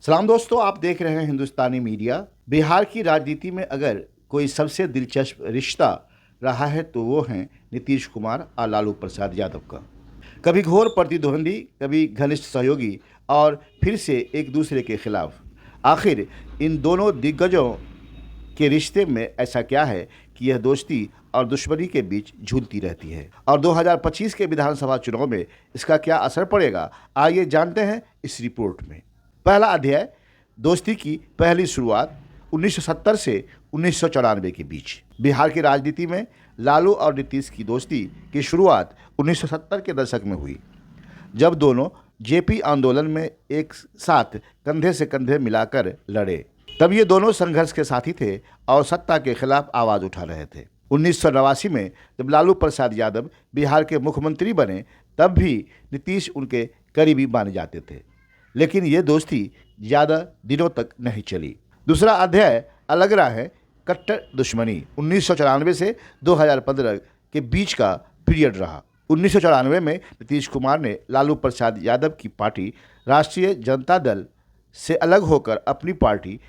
सलाम दोस्तों, आप देख रहे हैं हिंदुस्तानी मीडिया। बिहार की राजनीति में अगर कोई सबसे दिलचस्प रिश्ता रहा है तो वो हैं नीतीश कुमार और लालू प्रसाद यादव का। कभी घोर प्रतिद्वंदी, कभी घनिष्ठ सहयोगी और फिर से एक दूसरे के खिलाफ। आखिर इन दोनों दिग्गजों के रिश्ते में ऐसा क्या है कि यह दोस्ती और दुश्मनी के बीच झूलती रहती है, और 2025 के विधानसभा चुनाव में इसका क्या असर पड़ेगा, आइए जानते हैं इस रिपोर्ट में। पहला अध्याय, दोस्ती की पहली शुरुआत 1970 से 1994 के बीच। बिहार की राजनीति में लालू और नीतीश की दोस्ती की शुरुआत 1970 के दशक में हुई, जब दोनों जेपी आंदोलन में एक साथ कंधे से कंधे मिलाकर लड़े। तब ये दोनों संघर्ष के साथी थे और सत्ता के खिलाफ आवाज़ उठा रहे थे। 1989 में जब लालू प्रसाद यादव बिहार के मुख्यमंत्री बने, तब भी नीतीश उनके करीबी माने जाते थे, लेकिन ये दोस्ती ज़्यादा दिनों तक नहीं चली। दूसरा अध्याय अलग रहा है, कट्टर दुश्मनी 1994 से 2015 के बीच का पीरियड रहा। 1994 में नीतीश कुमार ने लालू प्रसाद यादव की पार्टी राष्ट्रीय जनता दल से अलग होकर अपनी party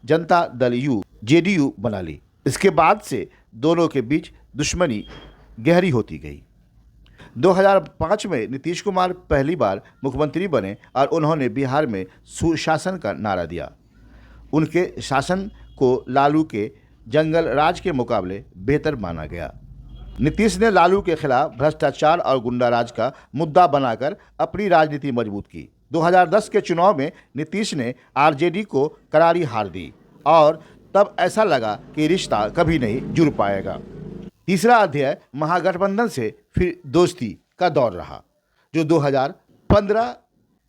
Janata Dal you JDU बना ली। इसके बाद से दोनों के बीच दुश्मनी गहरी होती गई। 2005 में नीतीश कुमार पहली बार मुख्यमंत्री बने और उन्होंने बिहार में सुशासन का नारा दिया। उनके शासन को लालू के जंगल राज के मुकाबले बेहतर माना गया। नीतीश ने लालू के खिलाफ भ्रष्टाचार और गुंडाराज का मुद्दा बनाकर अपनी राजनीति मजबूत की। 2010 के चुनाव में नीतीश ने आरजेडी को करारी हार दी और तब ऐसा लगा कि रिश्ता कभी नहीं जुड़ पाएगा। तीसरा अध्याय महागठबंधन से फिर दोस्ती का दौर रहा, जो 2015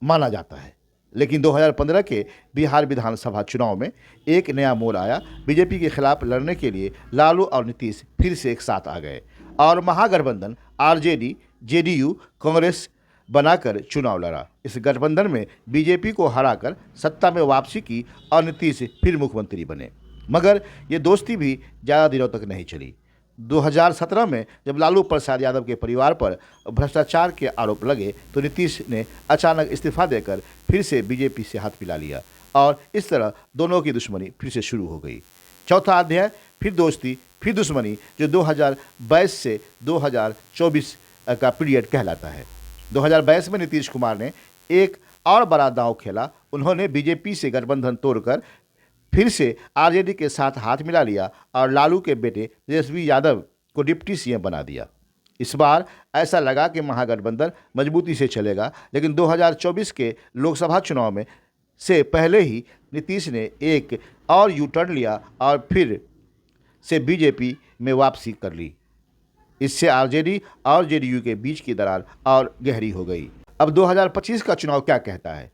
माना जाता है। लेकिन 2015 के बिहार विधानसभा चुनाव में एक नया मोड़ आया। बीजेपी के खिलाफ लड़ने के लिए लालू और नीतीश फिर से एक साथ आ गए और महागठबंधन आरजेडी जेडीयू कांग्रेस बनाकर चुनाव लड़ा। इस गठबंधन में बीजेपी को हराकर सत्ता में वापसी की और नीतीश फिर मुख्यमंत्री बने। मगर ये दोस्ती भी ज़्यादा दिनों तक नहीं चली। 2017 में जब लालू प्रसाद यादव के परिवार पर भ्रष्टाचार के आरोप लगे तो नीतीश ने अचानक इस्तीफा देकर फिर से बीजेपी से हाथ मिला लिया और इस तरह दोनों की दुश्मनी फिर से शुरू हो गई। चौथा अध्याय फिर दोस्ती फिर दुश्मनी, जो 2022 से 2024 का पीरियड कहलाता है। 2022 में नीतीश कुमार ने एक और बड़ा दांव खेला। उन्होंने बीजेपी से गठबंधन तोड़कर फिर से आरजेडी के साथ हाथ मिला लिया और लालू के बेटे तेजस्वी यादव को डिप्टी सीएम बना दिया। इस बार ऐसा लगा कि महागठबंधन मजबूती से चलेगा, लेकिन 2024 के लोकसभा चुनाव में से पहले ही नीतीश ने एक और यू टर्न लिया और फिर से बीजेपी में वापसी कर ली। इससे आरजेडी और जेडीयू के बीच की दरार और गहरी हो गई। अब 2025 का चुनाव क्या कहता है?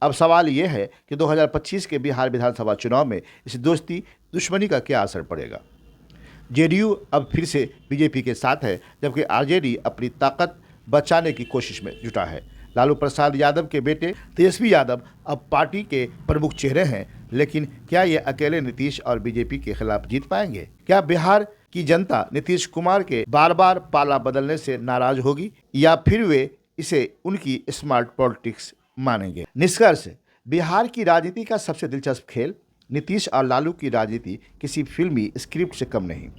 अब सवाल ये है कि 2025 के बिहार विधानसभा चुनाव में इस दोस्ती दुश्मनी का क्या असर पड़ेगा। जेडीयू अब फिर से बीजेपी के साथ है, जबकि आरजेडी अपनी ताकत बचाने की कोशिश में जुटा है। लालू प्रसाद यादव के बेटे तेजस्वी यादव अब पार्टी के प्रमुख चेहरे हैं, लेकिन क्या ये अकेले नीतीश और बीजेपी के खिलाफ जीत पाएंगे? क्या बिहार की जनता नीतीश कुमार के बार बार पाला बदलने से नाराज होगी, या फिर वे इसे उनकी स्मार्ट पॉलिटिक्स मानेंगे? निष्कर्ष, बिहार की राजनीति का सबसे दिलचस्प खेल नीतीश और लालू की राजनीति किसी फिल्मी स्क्रिप्ट से कम नहीं।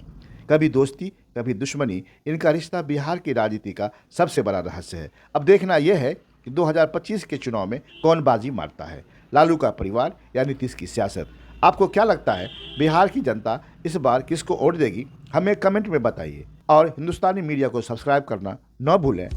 कभी दोस्ती, कभी दुश्मनी, इनका रिश्ता बिहार की राजनीति का सबसे बड़ा रहस्य है। अब देखना यह है कि 2025 के चुनाव में कौन बाजी मारता है, लालू का परिवार या नीतीश की सियासत। आपको क्या लगता है, बिहार की जनता इस बार किसको वोट देगी? हमें कमेंट में बताइए और हिंदुस्तानी मीडिया को सब्सक्राइब करना न भूलें।